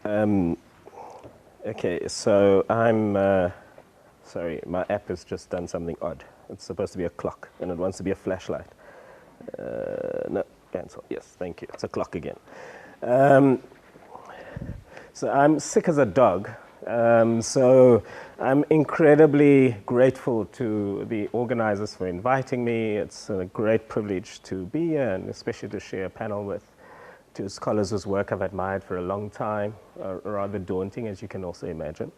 Okay, so I'm, sorry, my app has just done something odd. It's supposed to be a clock, and it wants to be a flashlight. No, cancel, yes, thank you. It's a clock again. So I'm sick as a dog. So I'm incredibly grateful to the organizers for inviting me. It's a great privilege to be here, and especially to share a panel with two scholars whose work I've admired for a long time, rather daunting, as you can also imagine.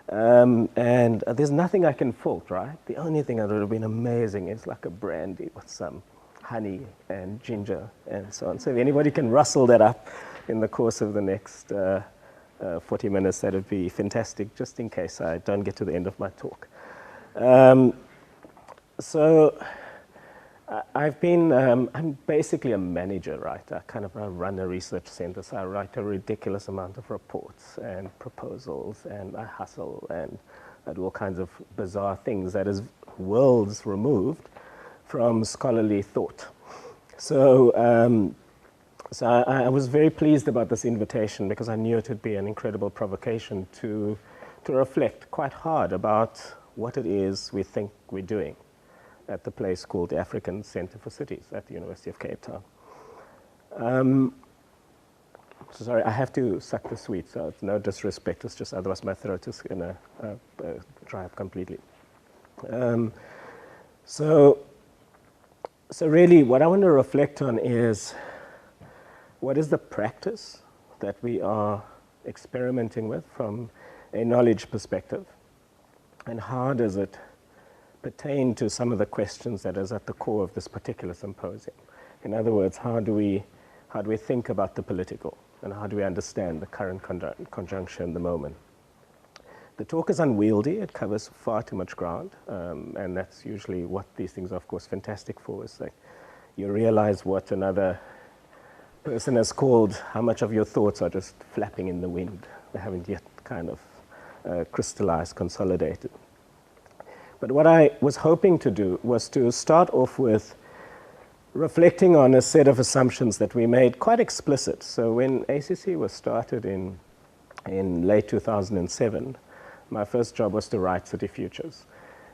And there's nothing I can fault, right? The only thing that would have been amazing is like a brandy with some honey and ginger and so on. So if anybody can rustle that up in the course of the next 40 minutes, that would be fantastic, just in case I don't get to the end of my talk. So I've been, I'm basically a manager, right? I run a research center, so I write a ridiculous amount of reports and proposals, and I hustle, and I do all kinds of bizarre things that is worlds removed from scholarly thought. So, I was very pleased about this invitation because I knew it would be an incredible provocation to reflect quite hard about what it is we think we're doing at the place called the African Center for Cities at the University of Cape Town. So sorry, I have to suck the sweet, so it's no disrespect, it's just otherwise my throat is going to dry up completely. So really what I want to reflect on is what is the practice that we are experimenting with from a knowledge perspective, and how does it pertain to some of the questions that is at the core of this particular symposium. In other words, how do we think about the political, and how do we understand the current conjuncture, the moment? The talk is unwieldy, it covers far too much ground, and that's usually what these things are, of course, fantastic for, is like you realize what another person has called how much of your thoughts are just flapping in the wind. They haven't yet kind of crystallized, consolidated. But what I was hoping to do was to start off with reflecting on a set of assumptions that we made quite explicit. So when ACC was started in late 2007, my first job was to write City Futures.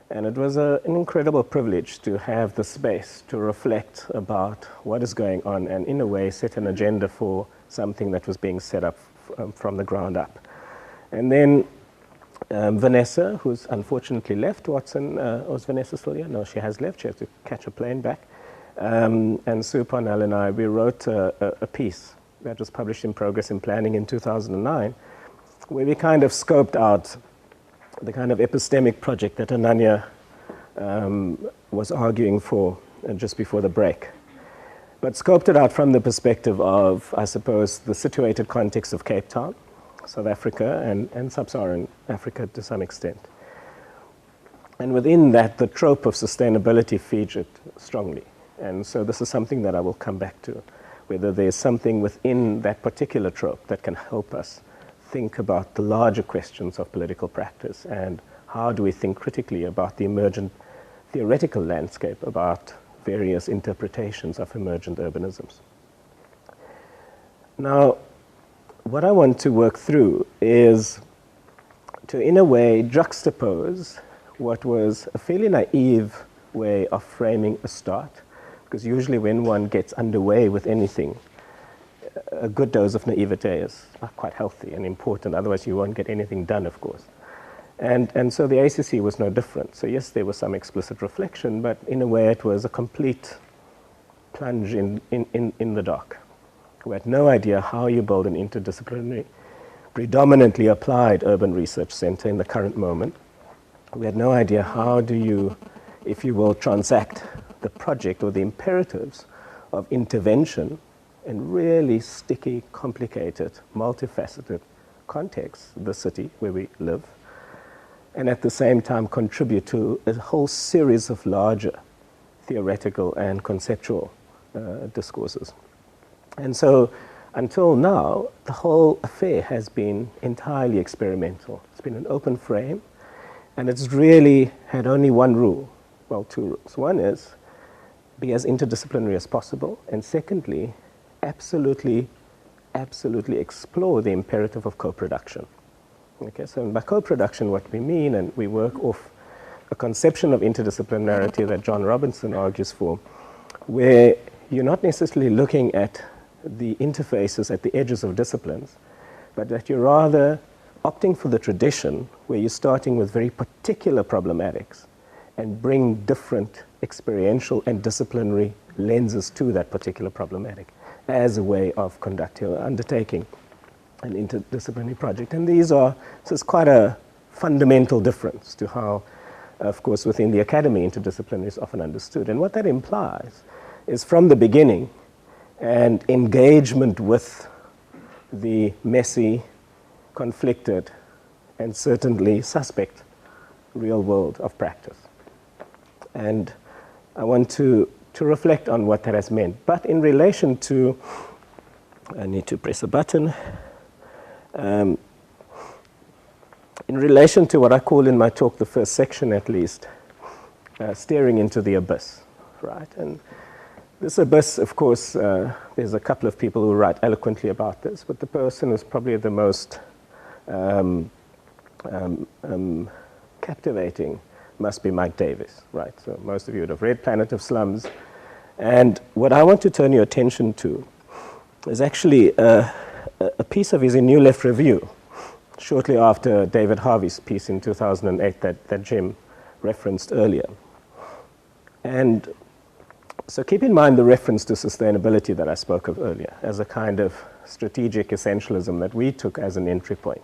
And it was an incredible privilege to have the space to reflect about what is going on and in a way set an agenda for something that was being set up from the ground up. And then Vanessa, who's unfortunately left, Watson, was Vanessa still here? No, she has left, she has to catch a plane back. And Sue Parnell and I, we wrote a piece that was published in Progress in Planning in 2009, where we kind of scoped out the kind of epistemic project that Ananya was arguing for just before the break. But scoped it out from the perspective of, I suppose, the situated context of Cape Town, South Africa, and sub-Saharan Africa to some extent. And within that, the trope of sustainability featured strongly. And so this is something that I will come back to, whether there's something within that particular trope that can help us think about the larger questions of political practice, and how do we think critically about the emergent theoretical landscape, about various interpretations of emergent urbanisms. Now, what I want to work through is to, in a way, juxtapose what was a fairly naive way of framing a start, because usually when one gets underway with anything, a good dose of naivete is quite healthy and important, otherwise you won't get anything done, of course. And so the ACC was no different. So yes, there was some explicit reflection, but in a way it was a complete plunge in the dark. We had no idea how you build an interdisciplinary, predominantly applied urban research center in the current moment. We had no idea how do you, if you will, transact the project or the imperatives of intervention in really sticky, complicated, multifaceted contexts, the city where we live, and at the same time contribute to a whole series of larger theoretical and conceptual discourses. And so until now, the whole affair has been entirely experimental. It's been an open frame, and it's really had only one rule, well, two rules. One is be as interdisciplinary as possible, and secondly, absolutely absolutely explore the imperative of co-production. Okay, so by co-production, what we mean, and we work off a conception of interdisciplinarity that John Robinson argues for, where you're not necessarily looking at the interfaces at the edges of disciplines, but that you're rather opting for the tradition where you're starting with very particular problematics and bring different experiential and disciplinary lenses to that particular problematic as a way of conducting or undertaking an interdisciplinary project. And so it's quite a fundamental difference to how, of course, within the academy, interdisciplinary is often understood. And what that implies is from the beginning an engagement with the messy, conflicted, and certainly suspect real world of practice. And I want to reflect on what that has meant. But in relation to, I need to press a button. In relation to what I call in my talk, the first section at least, staring into the abyss, right? And this abyss, of course, there's a couple of people who write eloquently about this, but the person who's probably the most captivating must be Mike Davis, right? So most of you would have read Planet of Slums. And what I want to turn your attention to is actually a piece of his in New Left Review, shortly after David Harvey's piece in 2008 that Jim referenced earlier. And so keep in mind the reference to sustainability that I spoke of earlier as a kind of strategic essentialism that we took as an entry point.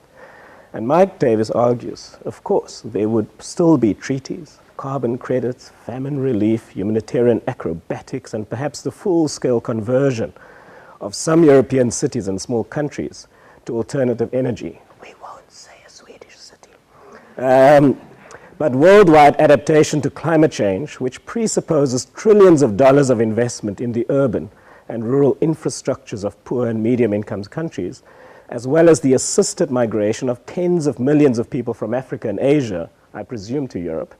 And Mike Davis argues, of course, there would still be treaties, carbon credits, famine relief, humanitarian acrobatics, and perhaps the full-scale conversion of some European cities and small countries to alternative energy. We won't say a Swedish city. But worldwide adaptation to climate change, which presupposes trillions of dollars of investment in the urban and rural infrastructures of poor and medium-income countries, as well as the assisted migration of tens of millions of people from Africa and Asia, I presume to Europe,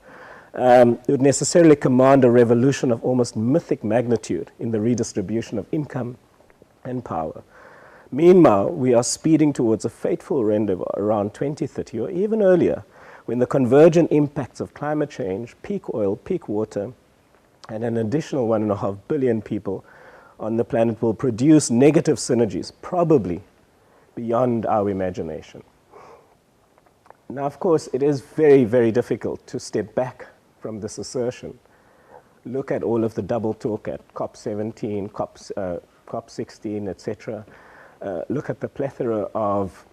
would necessarily command a revolution of almost mythic magnitude in the redistribution of income and power. Meanwhile, we are speeding towards a fateful rendezvous around 2030 or even earlier, when the convergent impacts of climate change, peak oil, peak water, and an additional 1.5 billion people on the planet will produce negative synergies, probably beyond our imagination. Now, of course, it is very, very difficult to step back from this assertion, look at all of the double talk at COP17, COP16, etc., look at the plethora of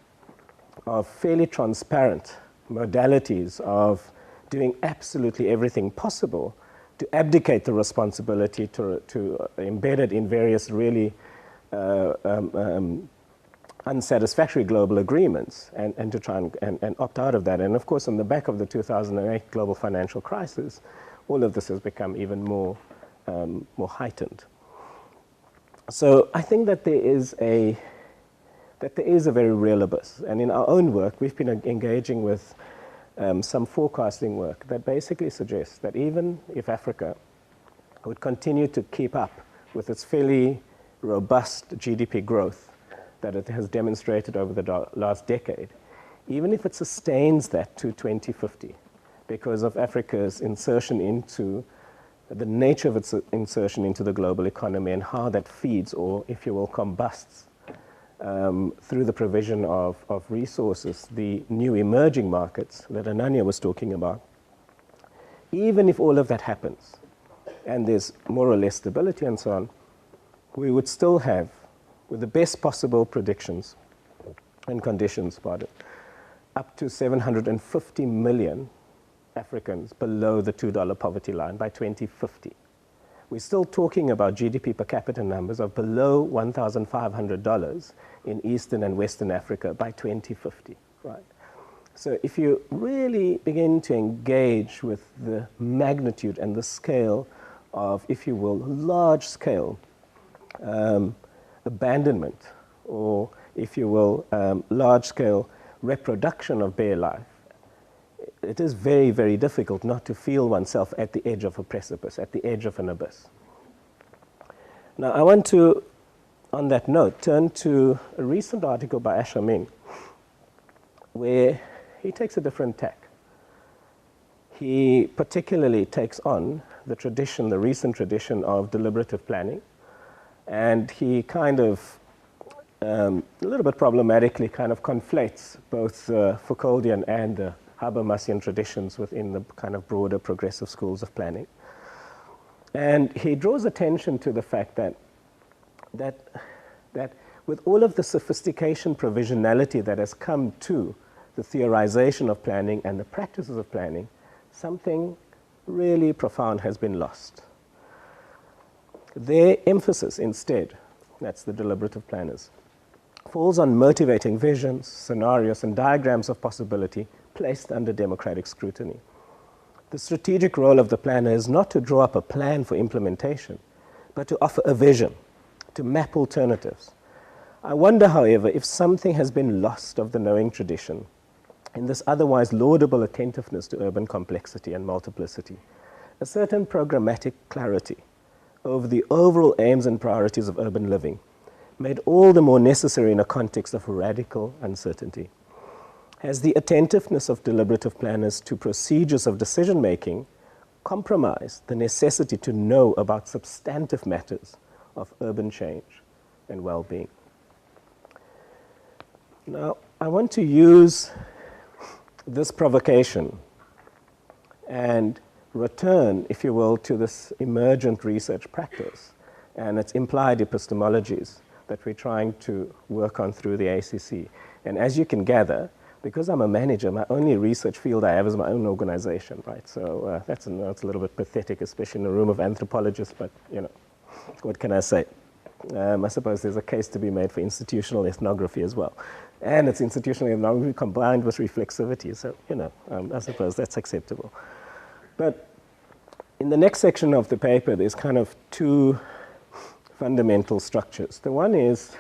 fairly transparent modalities of doing absolutely everything possible to abdicate the responsibility to embed it in various really unsatisfactory global agreements and to try and opt out of that. And of course, on the back of the 2008 global financial crisis, all of this has become even more heightened. So I think that there is a very real abyss. And in our own work, we've been engaging with some forecasting work that basically suggests that even if Africa would continue to keep up with its fairly robust GDP growth that it has demonstrated over the last decade, even if it sustains that to 2050, because of Africa's insertion into the nature of its insertion into the global economy and how that feeds, or if you will, combusts through the provision of resources, the new emerging markets that Ananya was talking about. Even if all of that happens, and there's more or less stability and so on, we would still have, with the best possible predictions and conditions, up to 750 million Africans below the $2 poverty line by 2050. We're still talking about GDP per capita numbers of below $1,500 in Eastern and Western Africa by 2050, right? So if you really begin to engage with the magnitude and the scale of, if you will, large-scale abandonment, or, if you will, large-scale reproduction of bare life, it is very, very difficult not to feel oneself at the edge of a precipice, at the edge of an abyss. Now, I want to on that note, turn to a recent article by Asher Ming, where he takes a different tack. He particularly takes on the tradition, the recent tradition of deliberative planning, and he kind of, a little bit problematically, kind of conflates both Foucauldian and the Habermasian traditions within the kind of broader progressive schools of planning. And he draws attention to the fact that with all of the sophistication, provisionality that has come to the theorization of planning and the practices of planning, something really profound has been lost. Their emphasis instead, that's the deliberative planners, falls on motivating visions, scenarios, and diagrams of possibility placed under democratic scrutiny. The strategic role of the planner is not to draw up a plan for implementation, but to offer a vision, to map alternatives. I wonder, however, if something has been lost of the knowing tradition in this otherwise laudable attentiveness to urban complexity and multiplicity, a certain programmatic clarity over the overall aims and priorities of urban living, made all the more necessary in a context of radical uncertainty. Has the attentiveness of deliberative planners to procedures of decision-making compromised the necessity to know about substantive matters of urban change and well-being? Now, I want to use this provocation and return, if you will, to this emergent research practice and its implied epistemologies that we're trying to work on through the ACC. And as you can gather, because I'm a manager, my only research field I have is my own organization, right? So that's a little bit pathetic, especially in a room of anthropologists, but you know, what can I say? I suppose there's a case to be made for institutional ethnography as well. And it's institutional ethnography combined with reflexivity, so you know, I suppose that's acceptable. But in the next section of the paper, there's kind of two fundamental structures. The one is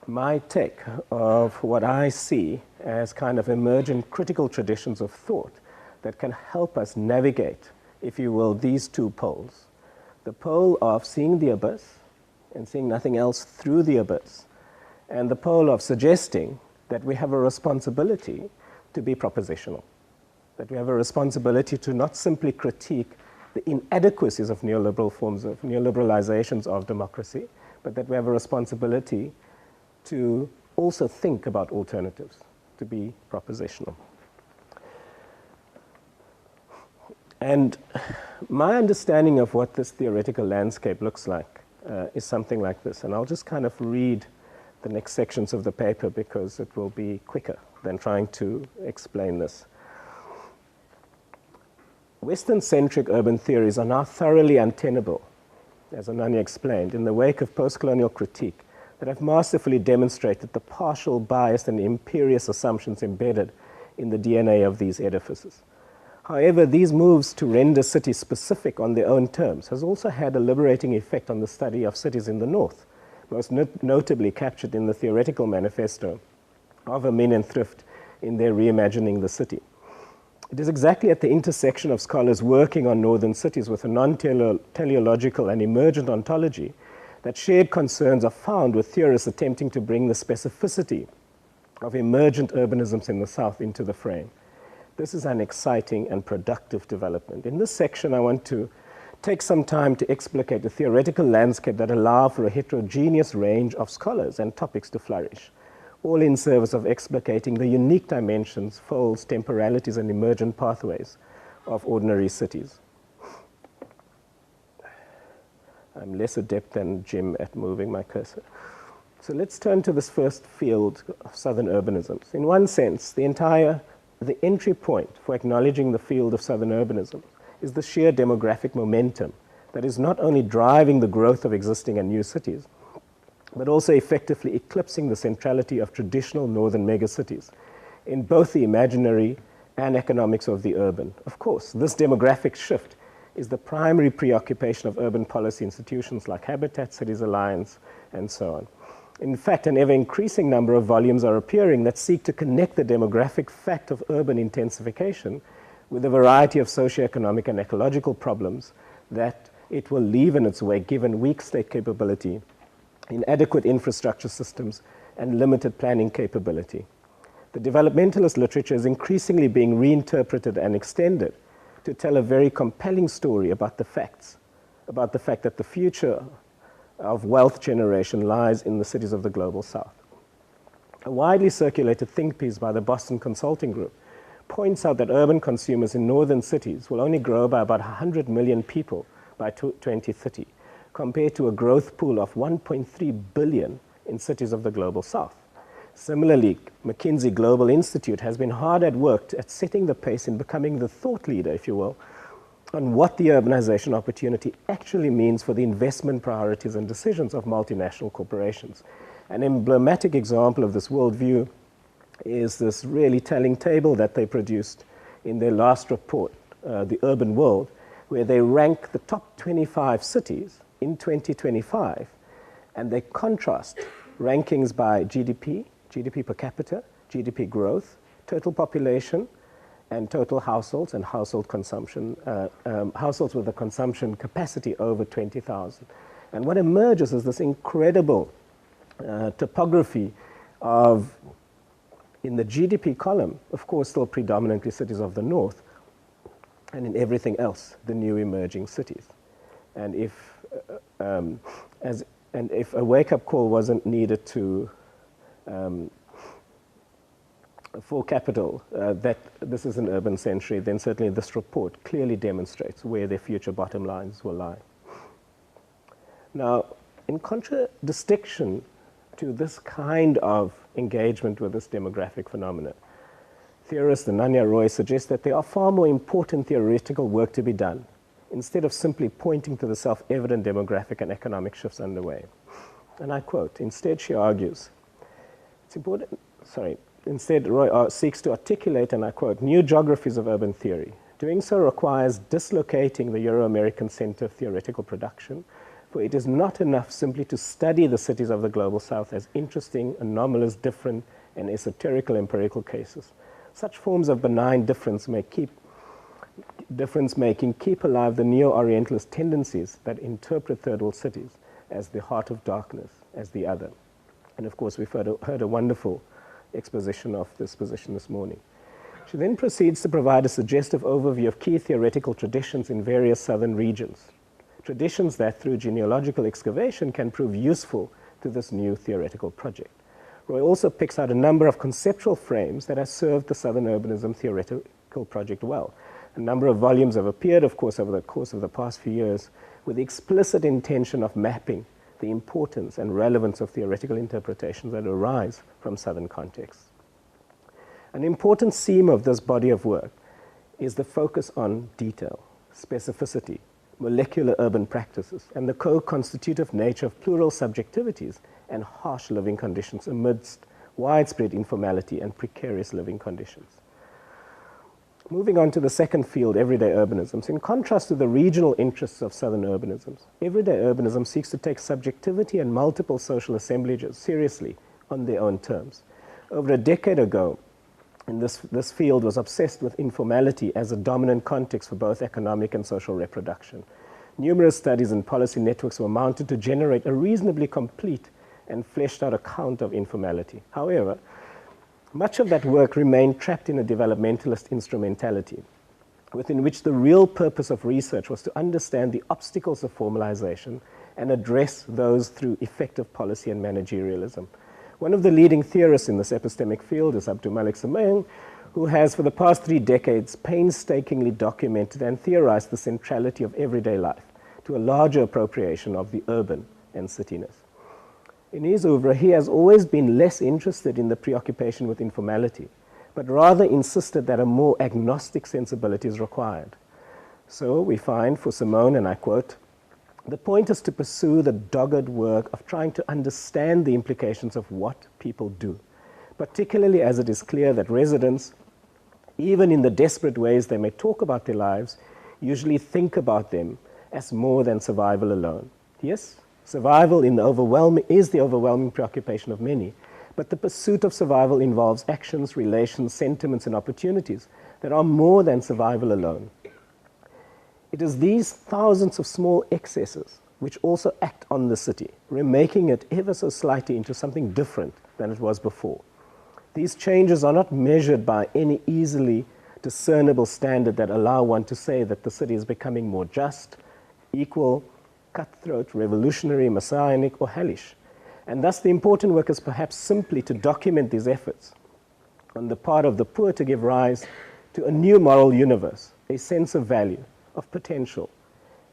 my take of what I see as kind of emergent critical traditions of thought that can help us navigate, if you will, these two poles. The pole of seeing the abyss and seeing nothing else through the abyss, and the pole of suggesting that we have a responsibility to be propositional, that we have a responsibility to not simply critique the inadequacies of neoliberal forms of neoliberalizations of democracy, but that we have a responsibility to also think about alternatives, to be propositional. And my understanding of what this theoretical landscape looks like is something like this. And I'll just kind of read the next sections of the paper because it will be quicker than trying to explain this. Western-centric urban theories are now thoroughly untenable, as Ananya explained, in the wake of post-colonial critique that have masterfully demonstrated the partial, biased, and imperious assumptions embedded in the DNA of these edifices. However, these moves to render cities specific on their own terms has also had a liberating effect on the study of cities in the North, most notably captured in the theoretical manifesto of Amin and Thrift in their Reimagining the City. It is exactly at the intersection of scholars working on northern cities with a non-teleological and emergent ontology that shared concerns are found with theorists attempting to bring the specificity of emergent urbanisms in the South into the frame. This is an exciting and productive development. In this section, I want to take some time to explicate a theoretical landscape that allows for a heterogeneous range of scholars and topics to flourish, all in service of explicating the unique dimensions, folds, temporalities, and emergent pathways of ordinary cities. I'm less adept than Jim at moving my cursor. So let's turn to this first field of Southern urbanisms. In one sense, the entry point for acknowledging the field of Southern urbanism is the sheer demographic momentum that is not only driving the growth of existing and new cities, but also effectively eclipsing the centrality of traditional northern megacities in both the imaginary and economics of the urban. Of course, this demographic shift is the primary preoccupation of urban policy institutions like Habitat, Cities Alliance, and so on. In fact, an ever-increasing number of volumes are appearing that seek to connect the demographic fact of urban intensification with a variety of socioeconomic and ecological problems that it will leave in its wake given weak state capability inadequate infrastructure systems, and limited planning capability. The developmentalist literature is increasingly being reinterpreted and extended to tell a very compelling story about the facts, about the fact that the future of wealth generation lies in the cities of the global south. A widely circulated think piece by the Boston Consulting Group points out that urban consumers in northern cities will only grow by about 100 million people by 2030, compared to a growth pool of 1.3 billion in cities of the global south. Similarly, McKinsey Global Institute has been hard at work at setting the pace in becoming the thought leader, if you will, on what the urbanization opportunity actually means for the investment priorities and decisions of multinational corporations. An emblematic example of this worldview is this really telling table that they produced in their last report, The Urban World, where they rank the top 25 cities in 2025, and they contrast rankings by GDP, GDP per capita, GDP growth, total population, and total households and household consumption, households with a consumption capacity over 20,000. And what emerges is this incredible topography of, in the GDP column, of course, still predominantly cities of the north, and in everything else, the new emerging cities. And if a wake-up call wasn't needed to for capital that this is an urban century, then certainly this report clearly demonstrates where their future bottom lines will lie. Now, in contradistinction to this kind of engagement with this demographic phenomenon, theorist Ananya Roy suggests that there are far more important theoretical work to be done, instead of simply pointing to the self-evident demographic and economic shifts underway. And I quote, instead she argues, it's important, instead Roy seeks to articulate, and I quote, new geographies of urban theory. Doing so requires dislocating the Euro-American center of theoretical production, for it is not enough simply to study the cities of the global south as interesting, anomalous, different, and esoterical empirical cases. Such forms of benign difference-making keep alive the neo-Orientalist tendencies that interpret third world cities as the heart of darkness, as the other. And of course, we've heard a wonderful exposition of this position this morning. She then proceeds to provide a suggestive overview of key theoretical traditions in various southern regions, traditions that through genealogical excavation can prove useful to this new theoretical project. Roy also picks out a number of conceptual frames that have served the Southern Urbanism theoretical project well. A number of volumes have appeared, of course, over the course of the past few years, with the explicit intention of mapping the importance and relevance of theoretical interpretations that arise from Southern contexts. An important theme of this body of work is the focus on detail, specificity, molecular urban practices, and the co-constitutive nature of plural subjectivities and harsh living conditions amidst widespread informality and precarious living conditions. Moving on to the second field, everyday urbanisms. In contrast to the regional interests of Southern urbanisms, everyday urbanism seeks to take subjectivity and multiple social assemblages seriously on their own terms. Over a decade ago, this field was obsessed with informality as a dominant context for both economic and social reproduction. Numerous studies and policy networks were mounted to generate a reasonably complete and fleshed out account of informality. However, much of that work remained trapped in a developmentalist instrumentality, within which the real purpose of research was to understand the obstacles of formalization and address those through effective policy and managerialism. One of the leading theorists in this epistemic field is Abdul Malik Samain, who has for the past 3 decades painstakingly documented and theorized the centrality of everyday life to a larger appropriation of the urban and cityness. In his oeuvre, he has always been less interested in the preoccupation with informality, but rather insisted that a more agnostic sensibility is required. So we find for Simone, and I quote, "The point is to pursue the dogged work of trying to understand the implications of what people do, particularly as it is clear that residents, even in the desperate ways they may talk about their lives, usually think about them as more than survival alone. Yes, survival is the overwhelming preoccupation of many, but the pursuit of survival involves actions, relations, sentiments, and opportunities that are more than survival alone. It is these thousands of small excesses which also act on the city, remaking it ever so slightly into something different than it was before. These changes are not measured by any easily discernible standard that allow one to say that the city is becoming more just, equal, cutthroat, revolutionary, messianic, or hellish. And thus the important work is perhaps simply to document these efforts on the part of the poor to give rise to a new moral universe, a sense of value, of potential,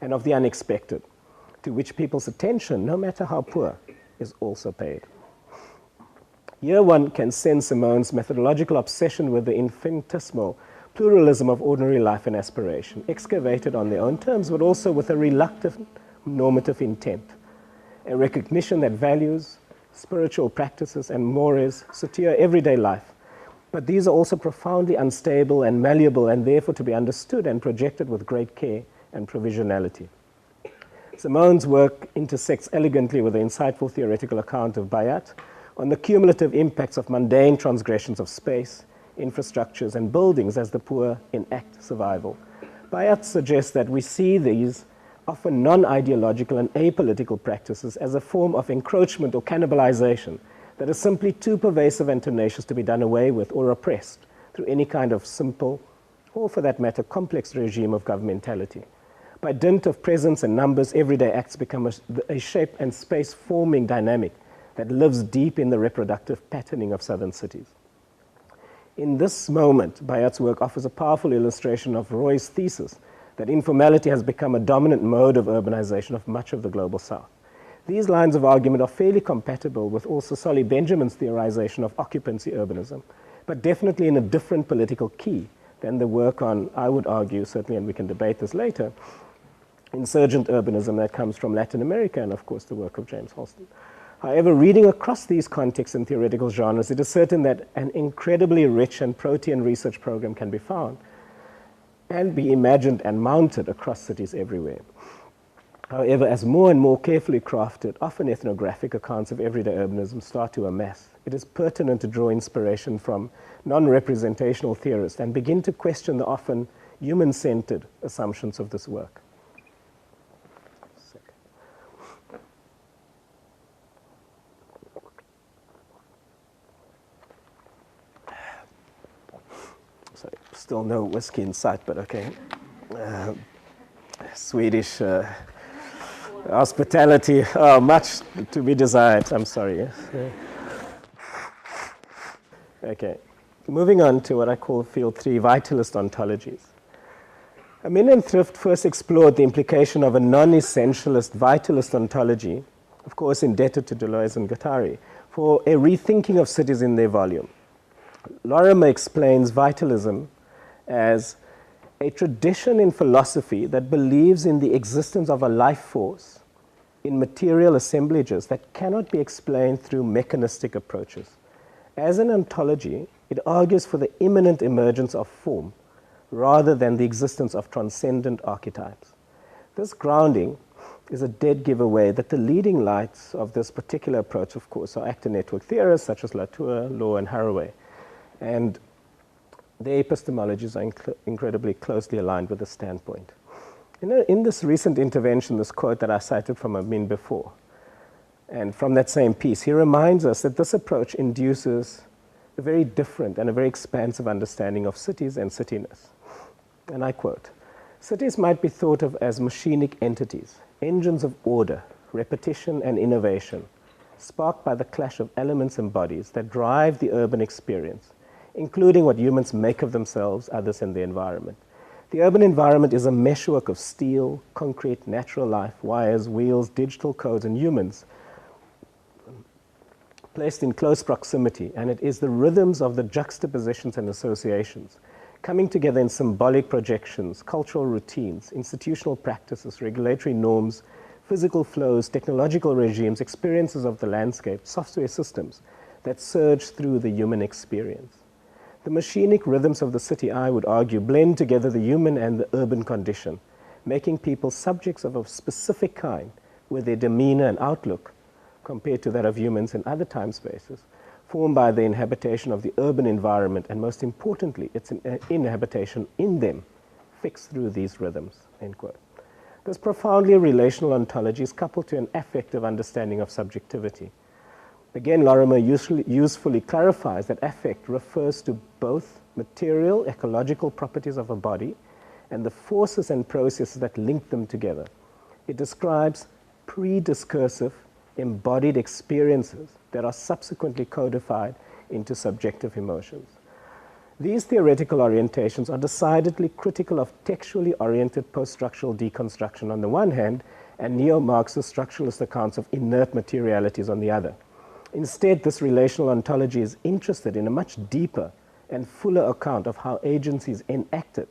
and of the unexpected, to which people's attention, no matter how poor, is also paid. Here one can sense Simone's methodological obsession with the infinitesimal pluralism of ordinary life and aspiration, excavated on their own terms, but also with a reluctant normative intent, a recognition that values, spiritual practices, and mores satir everyday life. But these are also profoundly unstable and malleable, and therefore to be understood and projected with great care and provisionality. Simone's work intersects elegantly with the insightful theoretical account of Bayat on the cumulative impacts of mundane transgressions of space, infrastructures, and buildings as the poor enact survival. Bayat suggests that we see these often non-ideological and apolitical practices as a form of encroachment or cannibalization that is simply too pervasive and tenacious to be done away with or oppressed through any kind of simple, or for that matter, complex regime of governmentality. By dint of presence and numbers, everyday acts become a shape and space-forming dynamic that lives deep in the reproductive patterning of southern cities. In this moment, Bayat's work offers a powerful illustration of Roy's thesis that informality has become a dominant mode of urbanization of much of the global south. These lines of argument are fairly compatible with also Solly Benjamin's theorization of occupancy urbanism, but definitely in a different political key than the work on, I would argue, certainly, and we can debate this later, insurgent urbanism that comes from Latin America, and of course the work of James Holston. However, reading across these contexts and theoretical genres, it is certain that an incredibly rich and protean research program can be found and be imagined and mounted across cities everywhere. However, as more and more carefully crafted, often ethnographic accounts of everyday urbanism start to amass, it is pertinent to draw inspiration from non-representational theorists and begin to question the often human-centered assumptions of this work. Sorry, still no whiskey in sight, but okay. Swedish hospitality, much to be desired, I'm sorry. Yes. Okay, moving on to what I call field 3, vitalist ontologies. Amin and Thrift first explored the implication of a non-essentialist vitalist ontology, of course indebted to Deleuze and Guattari, for a rethinking of cities in their volume. Lorimer explains vitalism as a tradition in philosophy that believes in the existence of a life force in material assemblages that cannot be explained through mechanistic approaches. As an ontology, it argues for the immanent emergence of form rather than the existence of transcendent archetypes. This grounding is a dead giveaway that the leading lights of this particular approach, of course, are actor network theorists such as Latour, Law, and Haraway. And their epistemologies are incredibly closely aligned with this standpoint. In this recent intervention, this quote that I cited from Amin before, and from that same piece, he reminds us that this approach induces a very different and a very expansive understanding of cities and cityness. And I quote, "Cities might be thought of as machinic entities, engines of order, repetition, and innovation, sparked by the clash of elements and bodies that drive the urban experience, including what humans make of themselves, others, and the environment. The urban environment is a meshwork of steel, concrete, natural life, wires, wheels, digital codes, and humans placed in close proximity, and it is the rhythms of the juxtapositions and associations, coming together in symbolic projections, cultural routines, institutional practices, regulatory norms, physical flows, technological regimes, experiences of the landscape, software systems that surge through the human experience. The machinic rhythms of the city, I would argue, blend together the human and the urban condition, making people subjects of a specific kind with their demeanor and outlook compared to that of humans in other time spaces, formed by the inhabitation of the urban environment, and most importantly, its inhabitation in them, fixed through these rhythms," end quote. This profoundly relational ontology is coupled to an affective understanding of subjectivity. Again, Lorimer usefully clarifies that affect refers to both material, ecological properties of a body and the forces and processes that link them together. It describes pre-discursive, embodied experiences that are subsequently codified into subjective emotions. These theoretical orientations are decidedly critical of textually oriented post-structural deconstruction on the one hand and neo-Marxist structuralist accounts of inert materialities on the other. Instead, this relational ontology is interested in a much deeper and fuller account of how agency is enacted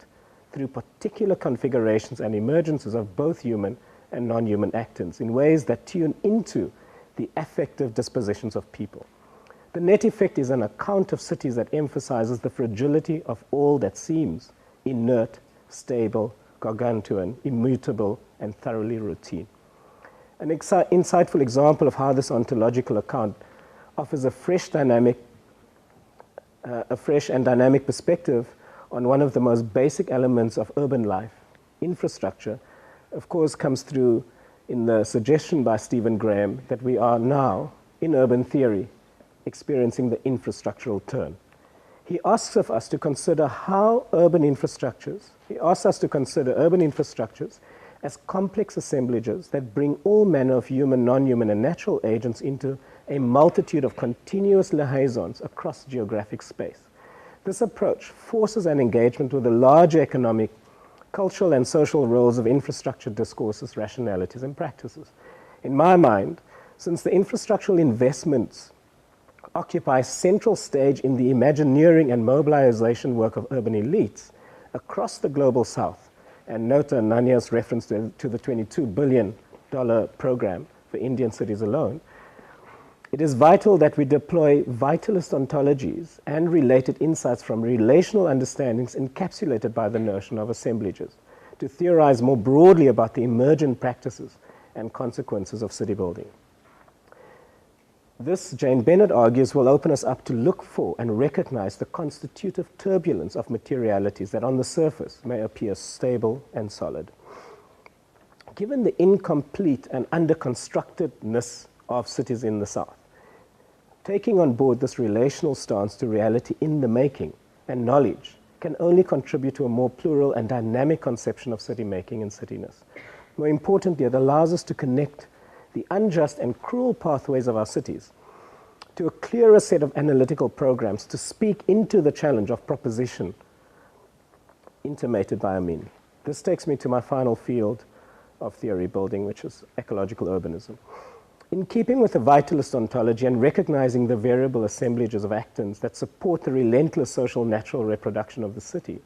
through particular configurations and emergences of both human and non-human actants in ways that tune into the affective dispositions of people. The net effect is an account of cities that emphasizes the fragility of all that seems inert, stable, gargantuan, immutable, and thoroughly routine. An insightful example of how this ontological account offers a fresh and dynamic perspective on one of the most basic elements of urban life, infrastructure, of course, comes through in the suggestion by Stephen Graham that we are now, in urban theory, experiencing the infrastructural turn. He asks of us to consider urban infrastructures as complex assemblages that bring all manner of human, non-human, and natural agents into a multitude of continuous liaisons across geographic space. This approach forces an engagement with the larger economic, cultural, and social roles of infrastructure discourses, rationalities, and practices. In my mind, since the infrastructural investments occupy central stage in the imagineering and mobilization work of urban elites across the global south, and note Ananya's reference to the $22 billion program for Indian cities alone, it is vital that we deploy vitalist ontologies and related insights from relational understandings encapsulated by the notion of assemblages to theorize more broadly about the emergent practices and consequences of city building. This, Jane Bennett argues, will open us up to look for and recognize the constitutive turbulence of materialities that on the surface may appear stable and solid. Given the incomplete and under-constructedness of cities in the South, taking on board this relational stance to reality in the making and knowledge can only contribute to a more plural and dynamic conception of city making and cityness. More importantly, it allows us to connect the unjust and cruel pathways of our cities to a clearer set of analytical programs to speak into the challenge of proposition intimated by Amin. This takes me to my final field of theory building, which is ecological urbanism. In keeping with the vitalist ontology and recognizing the variable assemblages of actants that support the relentless social natural reproduction of the city,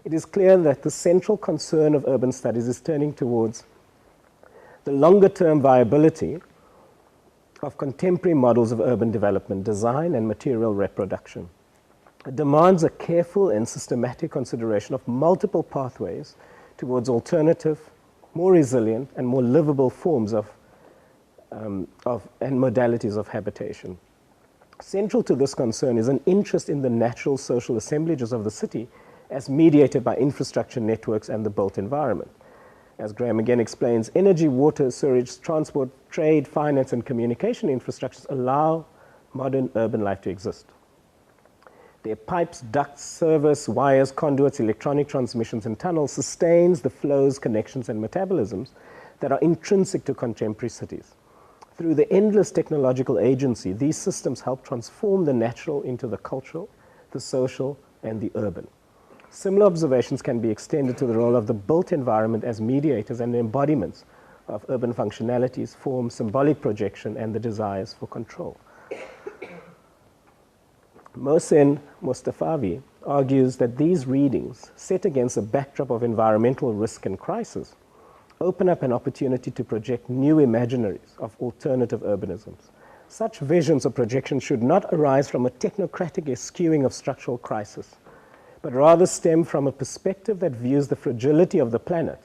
it is clear that the central concern of urban studies is turning towards the longer-term viability of contemporary models of urban development, design, and material reproduction. It demands a careful and systematic consideration of multiple pathways towards alternative, more resilient, and more livable forms and modalities of habitation. Central to this concern is an interest in the natural social assemblages of the city as mediated by infrastructure networks and the built environment. As Graham again explains, energy, water, sewage, transport, trade, finance, and communication infrastructures allow modern urban life to exist. Their pipes, ducts, service, wires, conduits, electronic transmissions, and tunnels sustains the flows, connections, and metabolisms that are intrinsic to contemporary cities. Through the endless technological agency, these systems help transform the natural into the cultural, the social, and the urban. Similar observations can be extended to the role of the built environment as mediators and embodiments of urban functionalities, form, symbolic projection, and the desires for control. Mohsen Mostafavi argues that these readings, set against a backdrop of environmental risk and crisis, open up an opportunity to project new imaginaries of alternative urbanisms. Such visions or projections should not arise from a technocratic eschewing of structural crisis, but rather stem from a perspective that views the fragility of the planet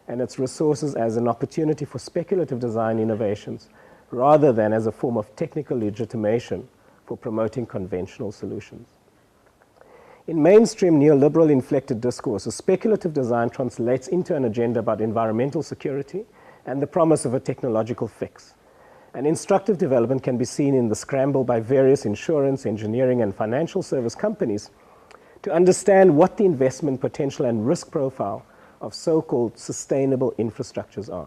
and its resources as an opportunity for speculative design innovations, rather than as a form of technical legitimation for promoting conventional solutions. In mainstream neoliberal inflected discourses, speculative design translates into an agenda about environmental security and the promise of a technological fix. And instructive development can be seen in the scramble by various insurance, engineering, and financial service companies to understand what the investment potential and risk profile of so-called sustainable infrastructures are.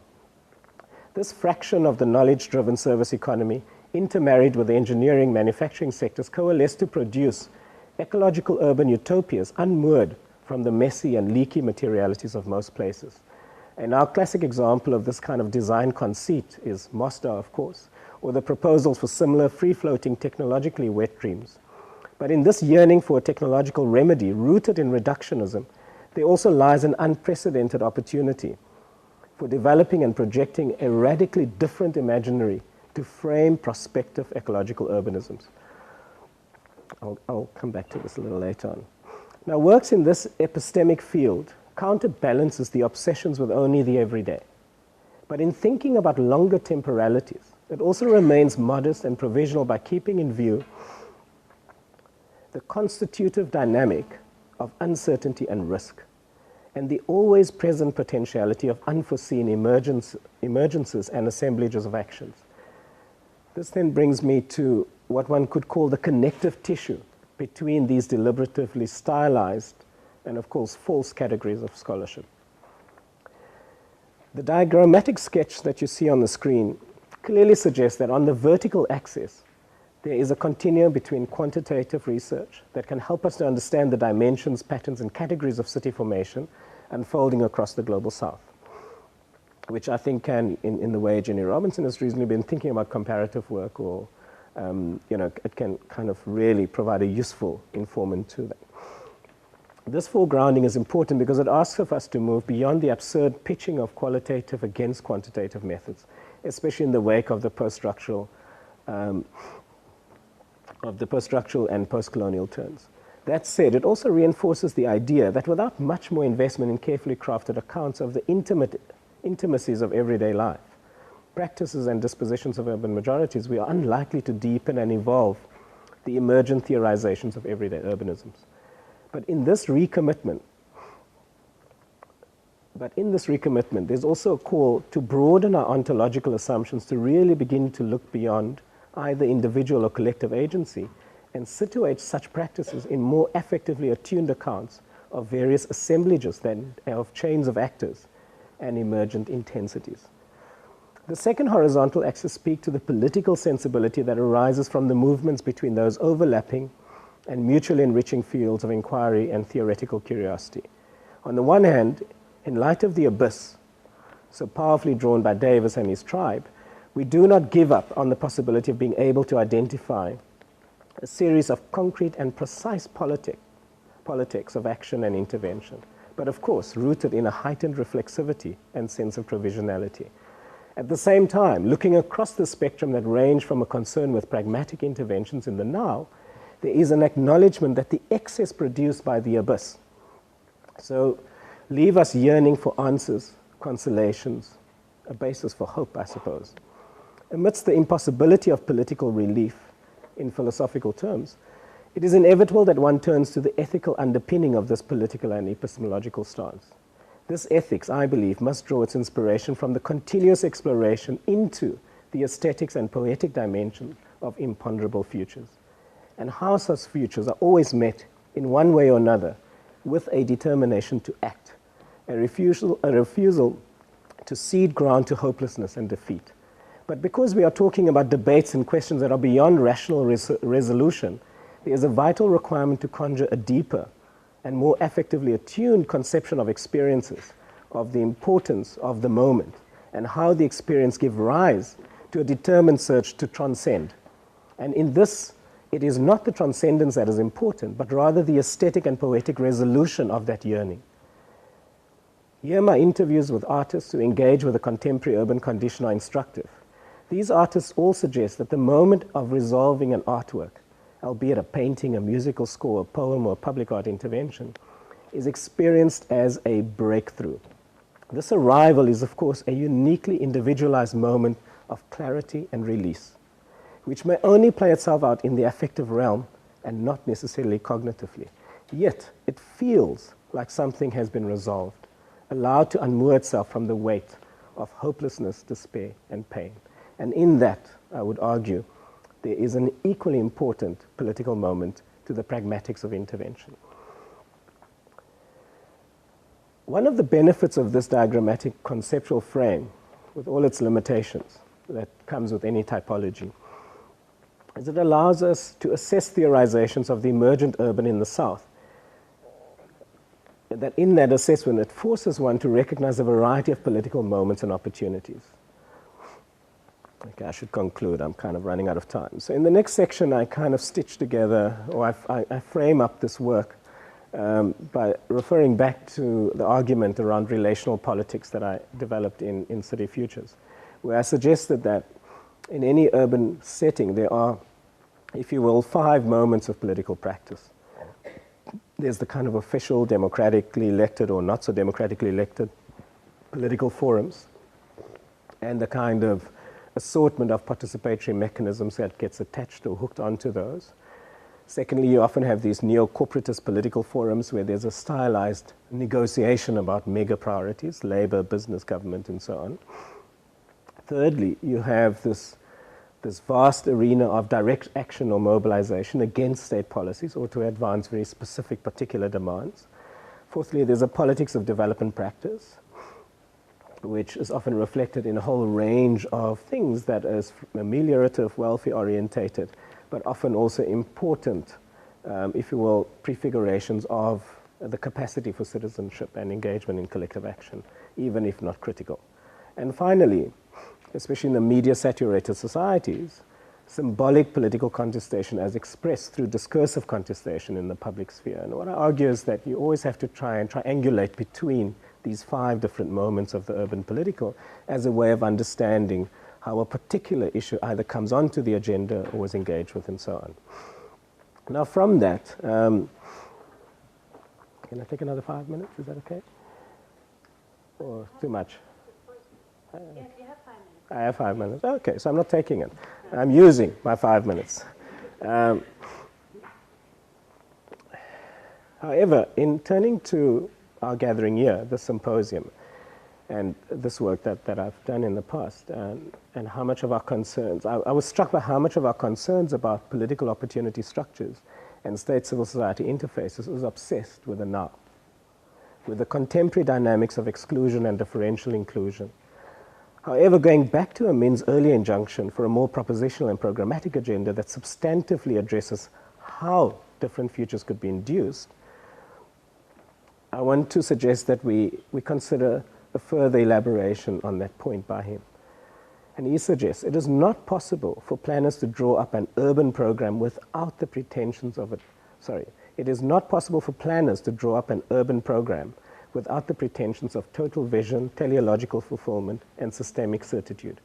This fraction of the knowledge-driven service economy, intermarried with the engineering manufacturing sectors, coalesce to produce ecological urban utopias unmoored from the messy and leaky materialities of most places. And our classic example of this kind of design conceit is Mostar, of course, or the proposals for similar free-floating technologically wet dreams. But in this yearning for a technological remedy rooted in reductionism, there also lies an unprecedented opportunity for developing and projecting a radically different imaginary to frame prospective ecological urbanisms. I'll come back to this a little later on. Now, works in this epistemic field counterbalances the obsessions with only the everyday. But in thinking about longer temporalities, it also remains modest and provisional by keeping in view the constitutive dynamic of uncertainty and risk, and the always present potentiality of unforeseen emergences and assemblages of actions. This then brings me to what one could call the connective tissue between these deliberatively stylized and, of course, false categories of scholarship. The diagrammatic sketch that you see on the screen clearly suggests that on the vertical axis, there is a continuum between quantitative research that can help us to understand the dimensions, patterns, and categories of city formation unfolding across the global south, which I think can, in the way Jenny Robinson has recently been thinking about comparative work, or it can kind of really provide a useful informant to that. This foregrounding is important because it asks of us to move beyond the absurd pitching of qualitative against quantitative methods, especially in the wake of the post-structural and post-colonial turns. That said, it also reinforces the idea that without much more investment in carefully crafted accounts of the intimacies of everyday life, practices and dispositions of urban majorities, we are unlikely to deepen and evolve the emergent theorizations of everyday urbanisms. But in this recommitment, there's also a call to broaden our ontological assumptions to really begin to look beyond either individual or collective agency and situate such practices in more affectively attuned accounts of various assemblages of chains of actors and emergent intensities. The second horizontal axis speaks to the political sensibility that arises from the movements between those overlapping and mutually enriching fields of inquiry and theoretical curiosity. On the one hand, in light of the abyss, so powerfully drawn by Davis and his tribe, we do not give up on the possibility of being able to identify a series of concrete and precise politics of action and intervention, but of course rooted in a heightened reflexivity and sense of provisionality. At the same time, looking across the spectrum that range from a concern with pragmatic interventions in the now, there is an acknowledgement that the excess produced by the abyss, so leave us yearning for answers, consolations, a basis for hope, I suppose. Amidst the impossibility of political relief in philosophical terms, it is inevitable that one turns to the ethical underpinning of this political and epistemological stance. This ethics, I believe, must draw its inspiration from the continuous exploration into the aesthetics and poetic dimension of imponderable futures, and how such futures are always met in one way or another with a determination to act, a refusal to cede ground to hopelessness and defeat. But because we are talking about debates and questions that are beyond rational resolution, there is a vital requirement to conjure a deeper and more affectively attuned conception of experiences, of the importance of the moment, and how the experience gives rise to a determined search to transcend. And in this, it is not the transcendence that is important, but rather the aesthetic and poetic resolution of that yearning. Here, my interviews with artists who engage with the contemporary urban condition are instructive. These artists all suggest that the moment of resolving an artwork, albeit a painting, a musical score, a poem, or a public art intervention, is experienced as a breakthrough. This arrival is, of course, a uniquely individualized moment of clarity and release, which may only play itself out in the affective realm and not necessarily cognitively. Yet it feels like something has been resolved, allowed to unmoor itself from the weight of hopelessness, despair, and pain. And in that, I would argue, there is an equally important political moment to the pragmatics of intervention. One of the benefits of this diagrammatic conceptual frame, with all its limitations that comes with any typology, is it allows us to assess theorizations of the emergent urban in the South. That in that assessment, it forces one to recognize a variety of political moments and opportunities. Okay, I should conclude. I'm kind of running out of time. So in the next section, I kind of stitch together, or I frame up this work by referring back to the argument around relational politics that I developed in City Futures, where I suggested that in any urban setting, there are, if you will, 5 moments of political practice. There's the kind of official, democratically elected or not so democratically elected political forums, and the kind of assortment of participatory mechanisms that gets attached or hooked onto those. Secondly, you often have these neo-corporatist political forums where there's a stylized negotiation about mega priorities, labor, business, government, and so on. Thirdly, you have this vast arena of direct action or mobilization against state policies or to advance very specific particular demands. Fourthly, there's a politics of development practice, which is often reflected in a whole range of things that is ameliorative, welfare-orientated, but often also important, if you will, prefigurations of the capacity for citizenship and engagement in collective action, even if not critical. And finally, especially in the media-saturated societies, symbolic political contestation as expressed through discursive contestation in the public sphere. And what I argue is that you always have to try and triangulate between these 5 different moments of the urban political as a way of understanding how a particular issue either comes onto the agenda or is engaged with and so on. Now from that, can I take another 5 minutes? Is that okay? Or too much? Yes, you have 5 minutes. I have 5 minutes. Okay, so I'm not taking it. I'm using my 5 minutes. However, in turning to our gathering here, the Symposium, and this work that I've done in the past, and how much of our concerns, I was struck by how much of our concerns about political opportunity structures and state-civil society interfaces was obsessed with the now, with the contemporary dynamics of exclusion and differential inclusion. However, going back to Amin's earlier injunction for a more propositional and programmatic agenda that substantively addresses how different futures could be induced, I want to suggest that we consider a further elaboration on that point by him. And he suggests it is not possible for planners to draw up an urban program without the pretensions of it. Sorry, it is not possible for planners to draw up an urban program without the pretensions of total vision, teleological fulfillment, and systemic certitude,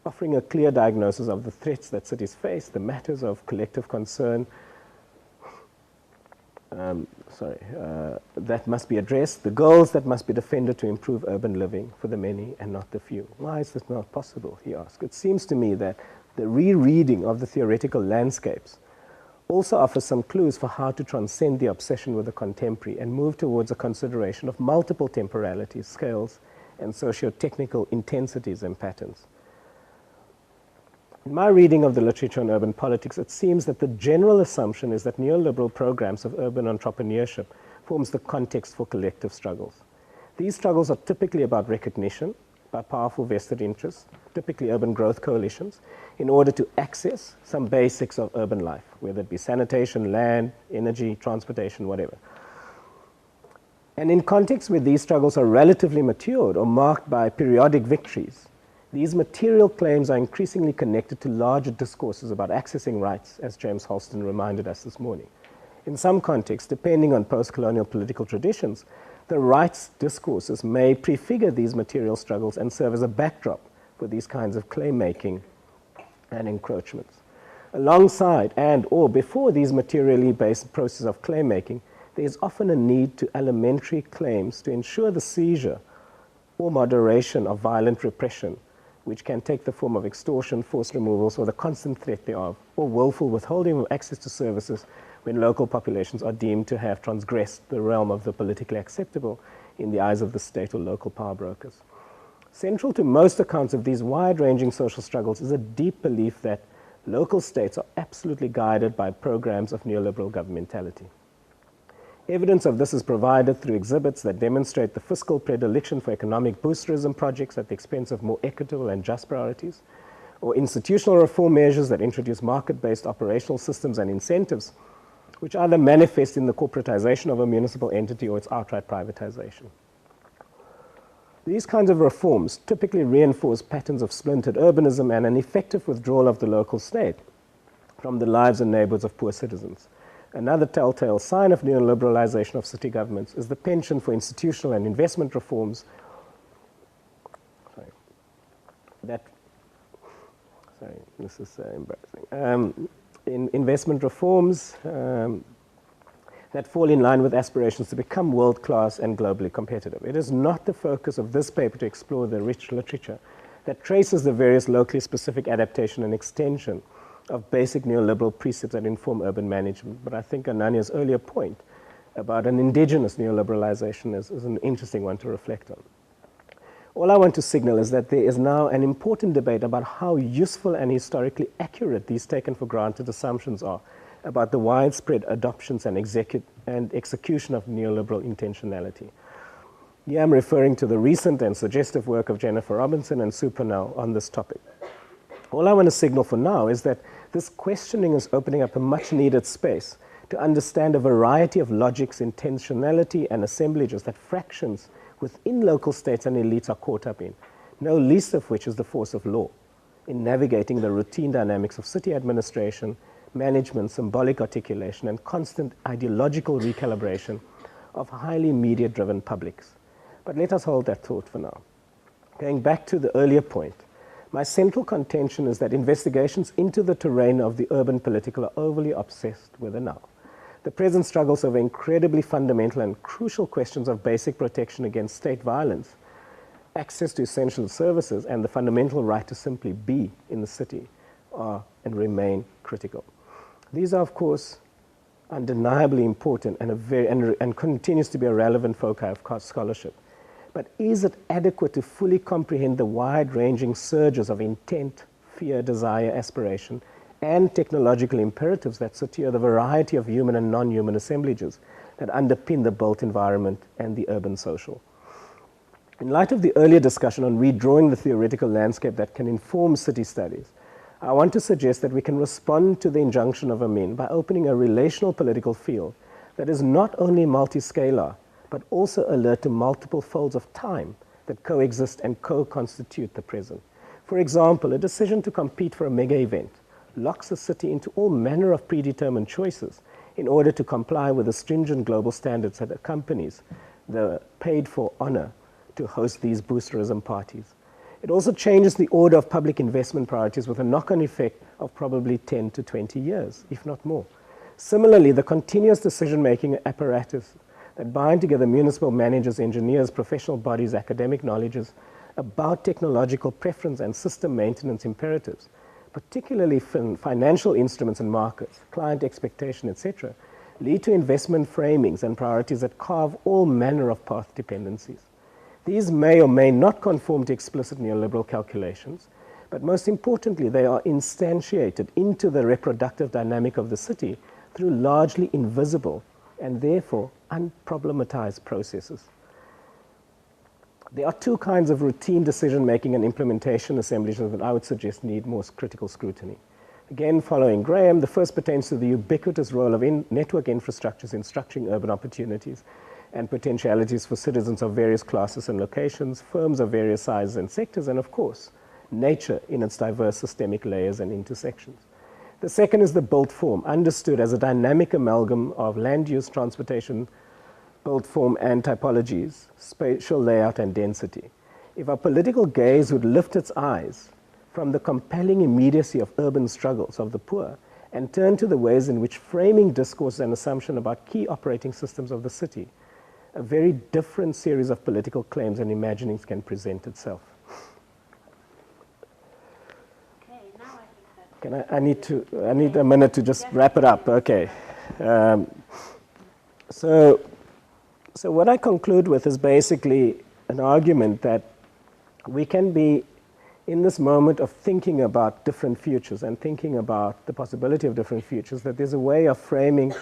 offering a clear diagnosis of the threats that cities face, the matters of collective concern, that must be addressed, the goals that must be defended to improve urban living for the many and not the few. Why is this not possible, he asks. It seems to me that the rereading of the theoretical landscapes also offers some clues for how to transcend the obsession with the contemporary and move towards a consideration of multiple temporalities, scales, and socio-technical intensities and patterns. In my reading of the literature on urban politics, it seems that the general assumption is that neoliberal programs of urban entrepreneurship forms the context for collective struggles. These struggles are typically about recognition by powerful vested interests, typically urban growth coalitions, in order to access some basics of urban life, whether it be sanitation, land, energy, transportation, whatever. And in contexts where these struggles are relatively matured or marked by periodic victories, these material claims are increasingly connected to larger discourses about accessing rights, as James Holston reminded us this morning. In some contexts, depending on post-colonial political traditions, the rights discourses may prefigure these material struggles and serve as a backdrop for these kinds of claim-making and encroachments. Alongside and or before these materially based processes of claim-making, there is often a need to elementary claims to ensure the seizure or moderation of violent repression which can take the form of extortion, forced removals, or the constant threat thereof, or willful withholding of access to services when local populations are deemed to have transgressed the realm of the politically acceptable in the eyes of the state or local power brokers. Central to most accounts of these wide-ranging social struggles is a deep belief that local states are absolutely guided by programs of neoliberal governmentality. Evidence of this is provided through exhibits that demonstrate the fiscal predilection for economic boosterism projects at the expense of more equitable and just priorities, or institutional reform measures that introduce market-based operational systems and incentives, which either manifest in the corporatization of a municipal entity or its outright privatization. These kinds of reforms typically reinforce patterns of splintered urbanism and an effective withdrawal of the local state from the lives and neighborhoods of poor citizens. Another telltale sign of neoliberalization of city governments is the penchant for institutional and investment reforms this is embarrassing. Investment reforms that fall in line with aspirations to become world-class and globally competitive. It is not the focus of this paper to explore the rich literature that traces the various locally specific adaptation and extension of basic neoliberal precepts that inform urban management. But I think Ananya's earlier point about an indigenous neoliberalization is an interesting one to reflect on. All I want to signal is that there is now an important debate about how useful and historically accurate these taken for granted assumptions are about the widespread adoptions and execution of neoliberal intentionality. Here I'm referring to the recent and suggestive work of Jennifer Robinson and Sue Purnell on this topic. All I want to signal for now is that this questioning is opening up a much-needed space to understand a variety of logics, intentionality, and assemblages that fractions within local states and elites are caught up in, no least of which is the force of law, in navigating the routine dynamics of city administration, management, symbolic articulation, and constant ideological recalibration of highly media-driven publics. But let us hold that thought for now. Going back to the earlier point, my central contention is that investigations into the terrain of the urban political are overly obsessed with the now. The present struggles over incredibly fundamental and crucial questions of basic protection against state violence, access to essential services, and the fundamental right to simply be in the city are and remain critical. These are, of course, undeniably important and continues to be a relevant foci of scholarship. But is it adequate to fully comprehend the wide-ranging surges of intent, fear, desire, aspiration, and technological imperatives that satir the variety of human and non-human assemblages that underpin the built environment and the urban social? In light of the earlier discussion on redrawing the theoretical landscape that can inform city studies, I want to suggest that we can respond to the injunction of Amin by opening a relational political field that is not only multiscalar, but also alert to multiple folds of time that coexist and co-constitute the present. For example, a decision to compete for a mega event locks a city into all manner of predetermined choices in order to comply with the stringent global standards that accompanies the paid-for honor to host these boosterism parties. It also changes the order of public investment priorities with a knock-on effect of probably 10 to 20 years, if not more. Similarly, the continuous decision-making apparatus that bind together municipal managers, engineers, professional bodies, academic knowledges about technological preference and system maintenance imperatives, particularly financial instruments and markets, client expectation, etc., lead to investment framings and priorities that carve all manner of path dependencies. These may or may not conform to explicit neoliberal calculations, but most importantly, they are instantiated into the reproductive dynamic of the city through largely invisible and therefore unproblematized processes. There are two kinds of routine decision-making and implementation assemblages that I would suggest need more critical scrutiny. Again, following Graham, the first pertains to the ubiquitous role of network infrastructures in structuring urban opportunities and potentialities for citizens of various classes and locations, firms of various sizes and sectors, and of course, nature in its diverse systemic layers and intersections. The second is the built form, understood as a dynamic amalgam of land use, transportation, built form, and typologies, spatial layout, and density. If our political gaze would lift its eyes from the compelling immediacy of urban struggles of the poor and turn to the ways in which framing discourse and assumption about key operating systems of the city, a very different series of political claims and imaginings can present itself. I need a minute to just wrap it up. Okay. So what I conclude with is basically an argument that we can be in this moment of thinking about different futures and thinking about the possibility of different futures, that there's a way of framing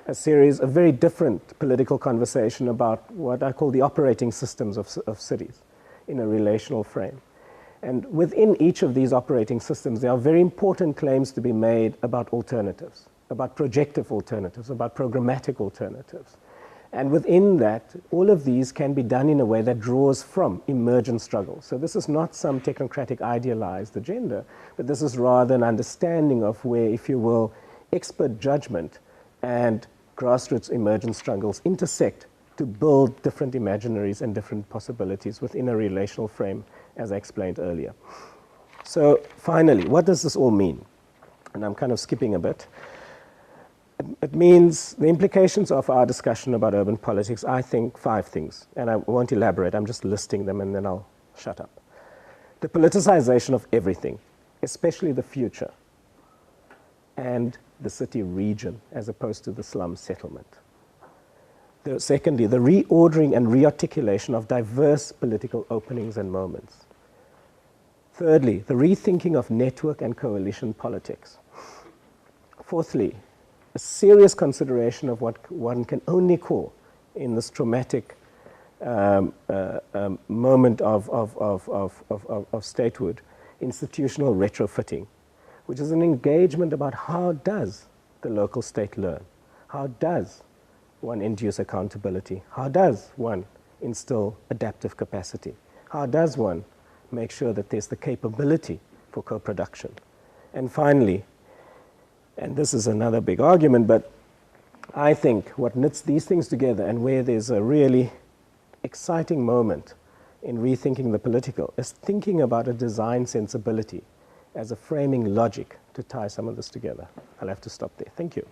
a very different political conversation about what I call the operating systems of cities in a relational frame. And within each of these operating systems, there are very important claims to be made about alternatives, about projective alternatives, about programmatic alternatives. And within that, all of these can be done in a way that draws from emergent struggles. So this is not some technocratic idealized agenda, but this is rather an understanding of where, if you will, expert judgment and grassroots emergent struggles intersect to build different imaginaries and different possibilities within a relational frame, as I explained earlier. So finally, what does this all mean? And I'm kind of skipping a bit. It means the implications of our discussion about urban politics, I think 5 things, and I won't elaborate, I'm just listing them and then I'll shut up. The politicization of everything, especially the future, and the city region as opposed to the slum settlement. Secondly, the reordering and rearticulation of diverse political openings and moments. Thirdly, the rethinking of network and coalition politics. Fourthly, a serious consideration of what one can only call, in this traumatic moment of statehood, institutional retrofitting, which is an engagement about how does the local state learn? How does one induce accountability? How does one instill adaptive capacity? How does one make sure that there's the capability for co-production? And finally, and this is another big argument, but I think what knits these things together and where there's a really exciting moment in rethinking the political is thinking about a design sensibility as a framing logic to tie some of this together. I'll have to stop there. Thank you.